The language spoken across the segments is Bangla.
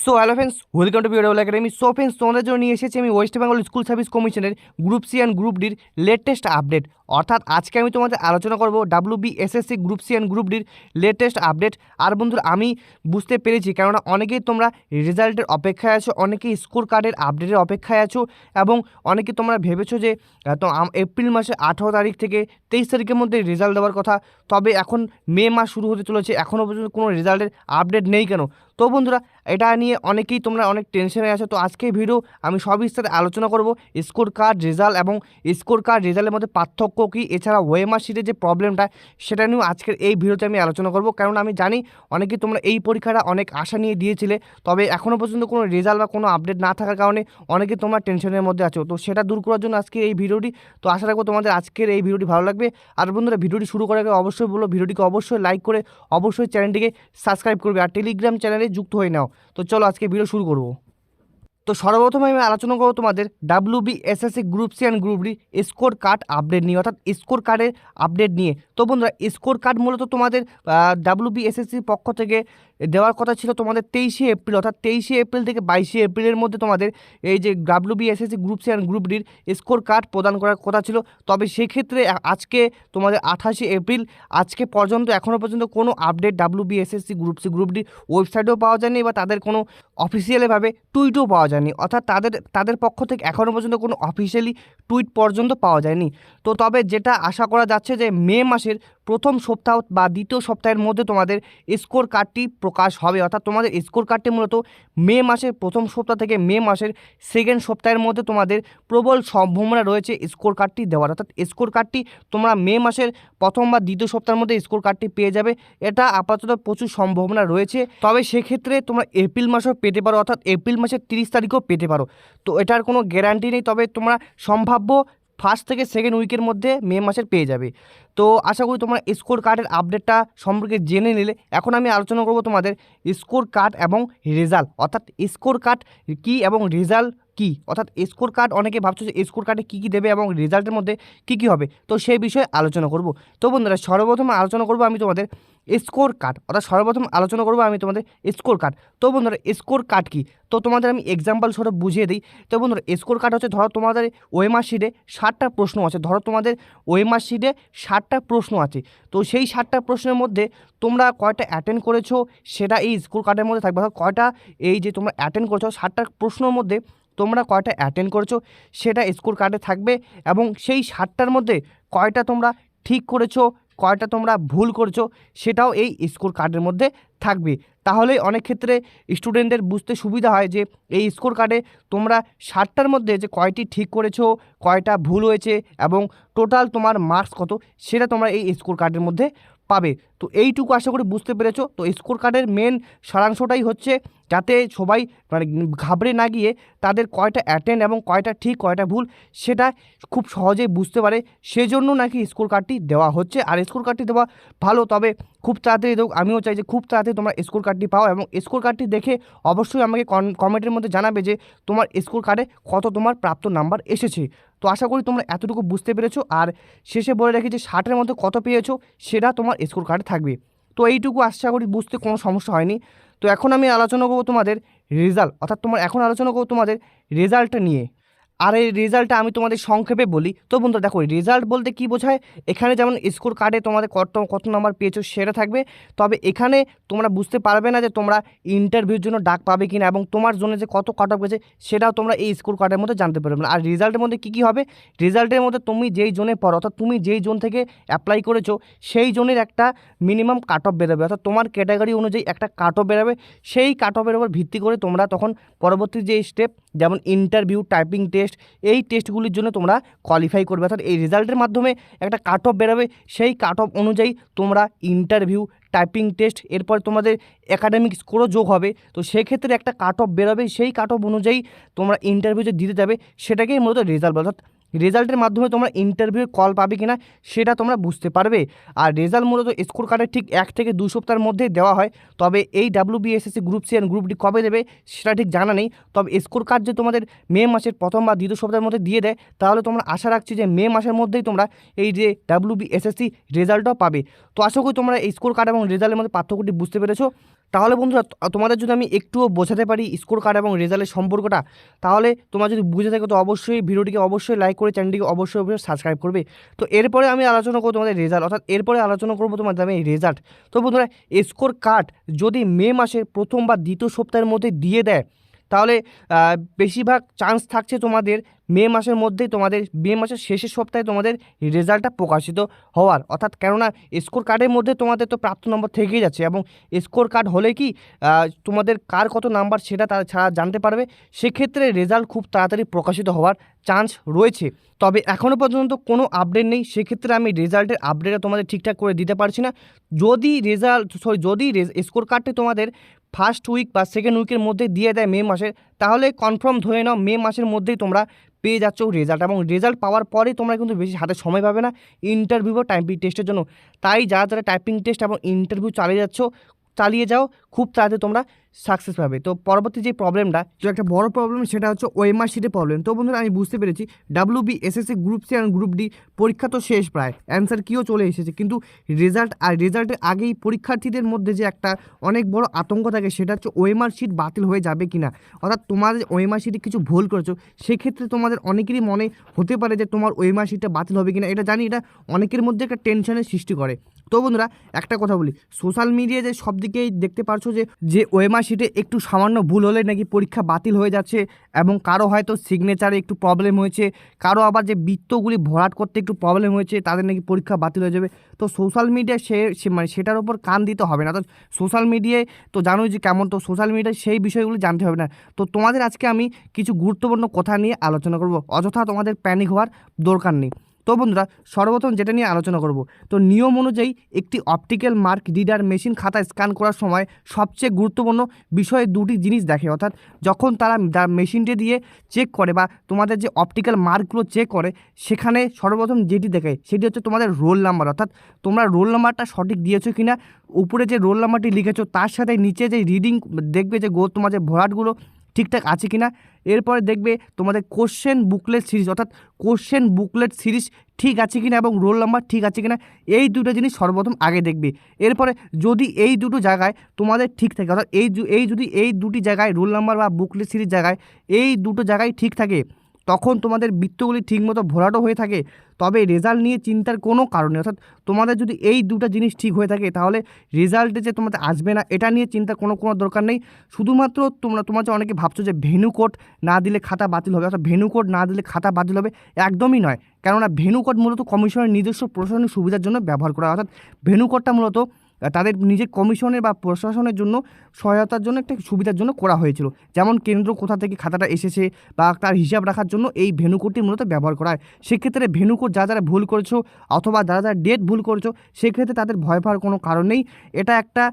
So hello friends, welcome to বিওডাবল একাডেমি। সো ফ্রেন্ডস, তোমাদের জন্য নিয়ে এসেছি আমি ওয়েস্ট বেঙ্গল স্কুল সার্ভিস কমিশনের গ্রুপ সি অ্যান্ড গ্রুপ ডির লেটেস্ট আপডেট। অর্থাৎ আজকে আমি তোমাদের আলোচনা করবো WBSSC group C and group ডির লেটেস্ট আপডেট। আর বন্ধুরা, আমি বুঝতে পেরেছি, কেননা অনেকেই তোমরা রেজাল্টের অপেক্ষায় আছো, অনেকেই স্কোর কার্ডের আপডেটের অপেক্ষায় আছো, এবং অনেকে তোমরা ভেবেছো যে এপ্রিল মাসে 18 তারিখ থেকে 23 তারিখের মধ্যে রেজাল্ট দেওয়ার কথা। তবে এখন মে মাস শুরু হতে চলেছে, এখনও পর্যন্ত কোনো রেজাল্টের আপডেট নেই কেন? তো বন্ধুরা, এটা নিয়ে অনেকেই তোমরা অনেক টেনশনে আছো। তো আজকে ভিডিও আমি সবিস্তারে আলোচনা করব স্কোর কার্ড রেজাল্ট এবং স্কোর কার্ড রেজাল্টের মধ্যে পার্থক্য কী, এছাড়া ওএমআর শিটের যে প্রবলেমটা সেটা নিয়েও আজকের এই ভিডিওতে আমি আলোচনা করব। কারণ আমি জানি অনেকেই তোমরা এই পরীক্ষাটা অনেক আশা নিয়ে দিয়েছিলে, তবে এখনও পর্যন্ত কোনো রেজাল্ট বা কোনো আপডেট না থাকার কারণে অনেকে তোমরা টেনশনের মধ্যে আছো। তো সেটা দূর করার জন্য আজকে এই ভিডিওটি। তো আশা রাখবো তোমাদের আজকের এই ভিডিওটি ভালো লাগবে। আর বন্ধুরা, ভিডিওটি শুরু করার আগে অবশ্যই বলো, ভিডিওটিকে অবশ্যই লাইক করে অবশ্যই চ্যানেলটিকে সাবস্ক্রাইব করবে, আর টেলিগ্রাম চ্যানেলে যুক্ত হয়ে নাও। তো চলো আজকে ভিডিও শুরু করব। তো সর্বপ্রথমে আমি আলোচনা করবো তোমাদের WBSSC group C and group D score card update নিয়ে, অর্থাৎ স্কোর কার্ডের আপডেট নিয়ে। তো বন্ধুরা, স্কোর কার্ড মূলত তোমাদের WBSSCর পক্ষ থেকে দেওয়ার কথা ছিল তোমাদের 23শে এপ্রিল, অর্থাৎ 23শে এপ্রিল থেকে 22শে এপ্রিলের মধ্যে তোমাদের এই যে WBSSC group C and group ডির স্কোর কার্ড প্রদান করার কথা ছিল। তবে সেক্ষেত্রে আজকে তোমাদের 28শে এপ্রিল, আজকে পর্যন্ত এখনও পর্যন্ত কোনো update WBSSC group C group D ওয়েবসাইটেও পাওয়া যায়নি, বা তাদের কোনো অফিসিয়ালিভাবে টুইটও পাওয়া যায়নি। অর্থাৎ তাদের পক্ষ থেকে এখনও পর্যন্ত কোনো অফিসিয়ালি টুইট পর্যন্ত পাওয়া যায়নি। তো তবে যেটা আশা করা যাচ্ছে যে মে মাসের প্রথম সপ্তাহ বা দ্বিতীয় সপ্তাহের মধ্যে তোমাদের স্কোর কার্ডটি প্রকাশ হবে। অর্থাৎ তোমাদের স্কোর কার্ডটি মূলত মে মাসের প্রথম সপ্তাহ থেকে মে মাসের সেকেন্ড সপ্তাহের মধ্যে তোমাদের প্রবল সম্ভাবনা রয়েছে স্কোর কার্ডটি দেওয়ার। অর্থাৎ স্কোর কার্ডটি তোমরা মে মাসের প্রথম বা দ্বিতীয় সপ্তাহের মধ্যে স্কোর কার্ডটি পেয়ে যাবে, এটা আপাতত প্রচুর সম্ভাবনা রয়েছে। তবে সেক্ষেত্রে তোমরা এপ্রিল মাসেও পেতে পারো, অর্থাৎ এপ্রিল মাসের 30 তারিখেও পেতে পারো। তো এটার কোনো গ্যারান্টি নেই, তবে তোমরা সম্ভাব্য ফার্স্ট থেকে সেকেন্ড উইকের মধ্যে মে মাসের পেয়ে যাবে। তো আশা করি তোমরা স্কোর কার্ডের আপডেটটা সম্পর্কে জেনে নিলে। এখন আমি আলোচনা করব তোমাদের স্কোর কার্ড এবং রেজাল্ট, অর্থাৎ স্কোর কার্ড কী এবং রেজাল্ট কী। অর্থাৎ স্কোর কার্ড অনেকে ভাবছো যে স্কোর কার্ডে কী কী দেবে এবং রেজাল্টের মধ্যে কী কী হবে, তো সেই বিষয়ে আলোচনা করব। তো বন্ধুরা, সর্বপ্রথম আলোচনা করব আমি তোমাদের স্কোর কার্ড, অর্থাৎ সর্বপ্রথম আলোচনা করবো আমি তোমাদের স্কোর কার্ড। তো বন্ধুরা, স্কোর কার্ড কী, তো তোমাদের আমি এক্সাম্পল স্বরূপ বুঝিয়ে দিই। তো বন্ধুরা, স্কোর কার্ড হচ্ছে, ধরো তোমাদের ওএমআর শিটে 60টা প্রশ্ন আছে। ধরো তোমাদের ওএমআর শিটে 60টা প্রশ্ন আছে। তো সেই 60টা প্রশ্নের মধ্যে তোমরা কয়টা অ্যাটেন্ড করেছো সেটা এই স্কোর কার্ডের মধ্যে থাকবে। অর্থাৎ কয়টা এই যে তোমরা অ্যাটেন্ড করেছো 60টা প্রশ্নের মধ্যে তোমরা কয়টা অ্যাটেন্ড করেছো সেটা স্কোর কার্ডে থাকবে, এবং সেই 60টার মধ্যে কয়টা তোমরা ঠিক করেছো, কয়টা তোমরা ভুল করছো সেটাও এই স্কোর কার্ডের মধ্যে থাকবে। তাহলে অনেক ক্ষেত্রে স্টুডেন্টদের বুঝতে সুবিধা হয় যে এই স্কোর কার্ডে তোমরা 60টার মধ্যে যে কয়টি ঠিক করেছো, কয়টা ভুল হয়েছে, এবং টোটাল তোমার মার্কস কত সেটা তোমরা এই স্কোর কার্ডের মধ্যে পাবে। তো এইটুকু আশা করি বুঝতে পেরেছো। তো স্কোর কার্ডের মেন সারাংশটাই হচ্ছে যাতে সবাই মানে ঘাবড়ে না গিয়ে তাদের কয়টা অ্যাটেন্ড এবং কয়টা ঠিক কয়টা ভুল সেটা খুব সহজেই বুঝতে পারে, সেজন্য নাকি স্কোর কার্ডটি দেওয়া হচ্ছে। আর স্কোর কার্ডটি দেওয়া ভালো, তবে খুব তাড়াতাড়ি দেবো। আমিও চাই যে খুব তাড়াতাড়ি তোমরা স্কোর কার্ডটি পাও, এবং স্কোর কার্ডটি দেখে অবশ্যই আমাকে কমেন্টের মধ্যে জানাবে যে তোমার স্কোর কার্ডে কত তোমার প্রাপ্ত নাম্বার এসেছে। তো আশা করি তোমরা এতটুকু বুঝতে পেরেছো। আর শেষে বলে রাখি যে 60-এর মধ্যে কত পেয়েছো সেটা তোমার স্কোর কার্ডে থাকবে। তো এইটুকু আশা করি বুঝতে কোনো সমস্যা হয়নি। তো এখন আমি আলোচনা করবো তোমাদের রেজাল্ট, অর্থাৎ এখন আলোচনা করবো তোমাদের রেজাল্টটা নিয়ে। আর এই রেজাল্টটা আমি তোমাদের সংক্ষেপে বলি। তো বন্ধুরা দেখো, রেজাল্ট বলতে কী বোঝায়, এখানে যেমন স্কোর কার্ডে তোমাদের কত নাম্বার পেয়েছো সেটা থাকবে, তবে এখানে তোমরা বুঝতে পারবে না যে তোমরা ইন্টারভিউর জন্য ডাক পাবে কিনা, এবং তোমার জন্য যে কত কাট অফ গেছে সেটাও তোমরা এই স্কোর কার্ডের মধ্যে জানতে পারবে না। আর রেজাল্টের মধ্যে কী কী হবে, রেজাল্টের মধ্যে তুমি যেই জোনে পড়ো, অর্থাৎ তুমি যেই জোন থেকে অ্যাপ্লাই করেছো সেই জোনের একটা মিনিমাম কাট অফ বেরোবে, অর্থাৎ তোমার ক্যাটাগরি অনুযায়ী একটা কাট অফ বেরোবে। সেই কাট অফের উপর ভিত্তি করে তোমরা তখন পরবর্তী যে স্টেপ, যেমন ইন্টারভিউ, টাইপিং টেস্ট, এই টেস্টগুলির জন্য তোমরা কোয়ালিফাই করবে। অর্থাৎ এই রেজাল্টের মাধ্যমে একটা কাট অফ বেরোবে, সেই কাট অফ অনুযায়ী তোমরা ইন্টারভিউ, টাইপিং টেস্ট, এরপর তোমাদের একাডেমিক স্কোরও যোগ হবে। তো সেক্ষেত্রে একটা কাট অফ বেরোবে, সেই কাট অফ অনুযায়ী তোমরা ইন্টারভিউ যে দিতে যাবে সেটাকেই মূলত রেজাল্ট বলে। অর্থাৎ রেজাল্টের মাধ্যমে তোমরা ইন্টারভিউর কল পাবে কিনা সেটা তোমরা বুঝতে পারবে। আর রেজাল্ট মূলত স্কোর কার্ডের ঠিক 1 থেকে 2 সপ্তাহের মধ্যেই দেওয়া হয়। তবে এই WBSSC group C and group D কবে দেবে সেটা ঠিক জানা নেই। তবে স্কোর কার্ড যে তোমাদের মে মাসের প্রথম বা দ্বিতীয় সপ্তাহের মধ্যে দিয়ে দেয়, তাহলে তোমরা আশা রাখছি যে মে মাসের মধ্যেই তোমরা এই যে WBSSC রেজাল্টটাও পাবে। তো আশা করি তোমরা এই স্কোর কার্ড এবং রেজাল্টের মধ্যে পার্থক্যটি বুঝতে পেরেছো। তাহলে বন্ধুরা তোমাদের যদি আমি একটুও বোঝাতে পারি স্কোর কার্ড এবং রেজাল্টের সম্পর্কটা, তাহলে তোমরা যদি বুঝে থাকো তো অবশ্যই ভিডিওটিকে অবশ্যই লাইক করে চ্যানেলটিকে অবশ্যই সাবস্ক্রাইব করবে। তো এরপরে আমি আলোচনা করবো তোমাদের রেজাল্ট, অর্থাৎ এরপরে আলোচনা করবো তোমাদের আমি রেজাল্ট। তো বন্ধুরা স্কোর কার্ড যদি মে মাসের প্রথম বা দ্বিতীয় সপ্তাহের মধ্যে দিয়ে দেয়, তাহলে বেশিরভাগ চান্স থাকছে তোমাদের মে মাসের মধ্যেই, তোমাদের মে মাসের শেষের সপ্তাহে তোমাদের রেজাল্টটা প্রকাশিত হওয়ার। অর্থাৎ কেননা স্কোর কার্ডের মধ্যে তোমাদের তো প্রাপ্ত নম্বর থেকেই যাচ্ছে, এবং স্কোর কার্ড হলে কি তোমাদের কার কত নাম্বার সেটা তারা ছাড়া জানতে পারবে, সেক্ষেত্রে রেজাল্ট খুব তাড়াতাড়ি প্রকাশিত হওয়ার চান্স রয়েছে। তবে এখনও পর্যন্ত কোনো আপডেট নেই, সেক্ষেত্রে আমি রেজাল্টের আপডেটটা তোমাদের ঠিকঠাক করে দিতে পারছি না। যদি স্কোর কার্ডটি তোমাদের ফার্স্ট উইক বা সেকেন্ড উইকের মধ্যে দিয়ে দেয় মে মাসের, তাহলে কনফার্ম ধরে নাও মে মাসের মধ্যেই তোমরা পেয়ে যাচ্ছ রেজাল্ট, এবং রেজাল্ট পাওয়ার পরে তোমরা কিন্তু বেশি হাতে সময় পাবে না ইন্টারভিউ বা টাইপিং টেস্টের জন্য। তাই যারা যারা টাইপিং টেস্ট এবং ইন্টারভিউ চালিয়ে যাও, খুব তাড়াতাড়ি তোমরা সাকসেস পাবে। তো পরবর্তী যে প্রবলেমটা, যে একটা বড় প্রবলেম, সেটা হচ্ছে ওএমআর শিটের প্রবলেম। তো বন্ধুরা আমি বুঝতে পেরেছি WBSSC গ্রুপ সি আর গ্রুপ ডি পরীক্ষা তো শেষ, প্রায় অ্যান্সার কিও চলে এসেছে, কিন্তু রেজাল্টের আগেই পরীক্ষার্থীদের মধ্যে যে একটা অনেক বড় আতঙ্ক থাকে, সেটা হচ্ছে ওএমআর শিট বাতিল হয়ে যাবে কিনা। অর্থাৎ তোমাদের ওএমআর শিটে কিছু ভুল করেছো, সেক্ষেত্রে তোমাদের অনেকেরই মনে হতে পারে যে তোমার ওএমআর শিটটা বাতিল হবে কিনা। এটা জানি, এটা অনেকের মধ্যে একটা টেনশনের সৃষ্টি করে। তো বন্ধুরা একটা কথা বলি, সোশ্যাল মিডিয়ায় যে সব দিকেই দেখতে পারছো যে ওএমআর শিটে একটু সামান্য ভুল হলে নাকি পরীক্ষা বাতিল হয়ে যাচ্ছে, এবং কারো হয়তো সিগনেচারে একটু প্রবলেম হয়েছে, কারো আবার যে বৃত্তগুলি ভরাট করতে একটু প্রবলেম হয়েছে, তাদের নাকি পরীক্ষা বাতিল হয়ে যাবে। তো সোশ্যাল মিডিয়ায় মানে সেটার উপর কান দিতে হবে না। অর্থাৎ সোশ্যাল মিডিয়ায় তো জানোই যে কেমন, তো সোশ্যাল মিডিয়ায় সেই বিষয়গুলি জানতে হবে না। তো তোমাদের আজকে আমি কিছু গুরুত্বপূর্ণ কথা নিয়ে আলোচনা করব, অযথা তোমাদের প্যানিক হওয়ার দরকার নেই। তো বন্ধুরা সর্বপ্রথম যেটা নিয়ে আলোচনা করব, তো নিয়ম অনুযায়ী একটি অপটিক্যাল মার্ক রিডার মেশিন খাতা স্ক্যান করার সময় সবচেয়ে গুরুত্বপূর্ণ বিষয়ে দুটি জিনিস দেখে। অর্থাৎ যখন তারা মেশিনটি দিয়ে চেক করে বা তোমাদের যে অপটিক্যাল মার্কগুলো চেক করে, সেখানে সর্বপ্রথম যেটি দেখে সেটি হচ্ছে তোমাদের রোল নাম্বার। অর্থাৎ তোমরা রোল নাম্বারটা সঠিক দিয়েছো কিনা, উপরে যে রোল নাম্বারটি লিখেছো তার সাথে নিচে যে রিডিং দেখবে যে তোমার যে ভরাটগুলো ঠিকঠাক আছে কিনা। এরপরে দেখবে তোমাদের কোশ্চেন বুকলেট সিরিজ, অর্থাৎ কোশ্চেন বুকলেট সিরিজ ঠিক আছে কিনা এবং রোল নাম্বার ঠিক আছে কিনা, এই দুটো জিনিস সর্বপ্রথম আগে দেখবে। এরপরে যদি এই দুটো জায়গায় তোমাদের ঠিক থাকে, অর্থাৎ যদি এই দুটি জায়গায় রোল নাম্বার বা বুকলেট সিরিজ জায়গায় এই দুটো জায়গায় ঠিক থাকে, তখন তোমাদের বৃত্তগুলি ঠিকমতো ভরাটও হয়ে থাকে, তবে রেজাল্ট নিয়ে চিন্তার কোনো কারণ নেই। অর্থাৎ তোমাদের যদি এই দুটো জিনিস ঠিক হয়ে থাকে, তাহলে রেজাল্টে যে তোমাদের আসবে না এটা নিয়ে চিন্তার কোনো দরকার নেই। শুধুমাত্র তোমার যে অনেকে ভাবছো যে ভেন্যু কোড না দিলে খাতা বাতিল হবে, অর্থাৎ ভেন্যু কোড না দিলে খাতা বাতিল হবে, একদমই নয়। কেননা ভেন্যু কোড মূলত কমিশনের নিজস্ব প্রশাসনিক সুবিধার জন্য ব্যবহার করা হয়। অর্থাৎ ভেন্যু কোডটা মূলত তাদের নিজের কমিশনের বা প্রশাসনের জন্য সহায়তার জন্য একটা সুবিধার জন্য করা হয়েছিল। যেমন কেন্দ্র কোথা থেকে খাতাটা এসেছে বা তার হিসাব রাখার জন্য এই ভেন্যু কোডটি মূলত ব্যবহার করা হয়। সেক্ষেত্রে ভেন্যু কোড যারা ভুল করেছো অথবা যারা ডেট ভুল করেছো, সেক্ষেত্রে তাদের ভয় পাওয়ার কোনো কারণ নেই। এটা একটা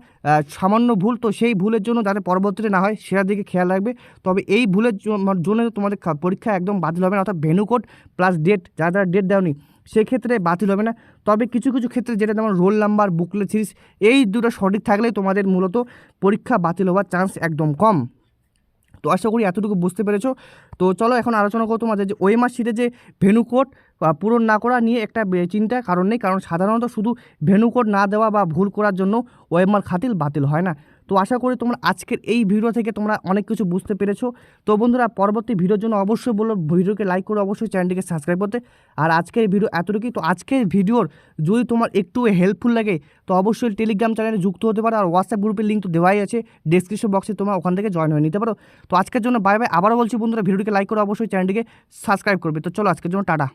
সামান্য ভুল, তো সেই ভুলের জন্য যাতে পরবর্তীতে না হয় সেটার দিকে খেয়াল রাখবে। তবে এই ভুলের জন্য তোমাদের পরীক্ষা একদম বাতিল হবে না। অর্থাৎ ভেন্যু কোড প্লাস ডেট, যারা ডেট দেওনি সেক্ষেত্রে বাতিল হবে না। তবে কিছু ক্ষেত্রে যেটা যেমন রোল নাম্বার বুকলেট সিরিজ এই দুটো সঠিক থাকলে তোমাদের মূলত পরীক্ষা বাতিল হওয়ার চান্স একদম কম। তো আশা করি এতটুকু বুঝতে পেরেছো। তো চলো এখন আলোচনা করো তোমাদের যে ওএমআর শিটে যে ভেন্যু কোড পূরণ না করা নিয়ে একটা চিন্তার কারণ নেই, কারণ সাধারণত শুধু ভেন্যু কোড না দেওয়া বা ভুল করার জন্য ওএমআর খাতিল বাতিল হয় না। তো আশা করি তোমরা আজকের এই ভিডিও থেকে তোমরা অনেক কিছু বুঝতে পেরেছো। তো বন্ধুরা পরবর্তী ভিডিওর জন্য অবশ্যই বলো ভিডিওকে লাইক করে অবশ্যই চ্যানেলটিকে সাবস্ক্রাইব করতে। আর আজকের ভিডিও এতটুকুই। তো আজকের ভিডিওর যদি তোমার একটু হেল্পফুল লাগে, তো অবশ্যই টেলিগ্রাম চ্যানেলে যুক্ত হতে পারো, আর হোয়াটসঅ্যাপ গ্রুপের লিঙ্ক তো দেওয়াই আছে ডেসক্রিপশন বক্সে, তোমরা ওখান থেকে জয়েন হয়ে নিতে পারো। তো আজকের জন্য বাই বাই। আবারও বলছি বন্ধুরা ভিডিওটিকে লাইক করে অবশ্যই চ্যানেলটিকে সাবস্ক্রাইব করবে। তো চলো আজকের জন্য টাটা।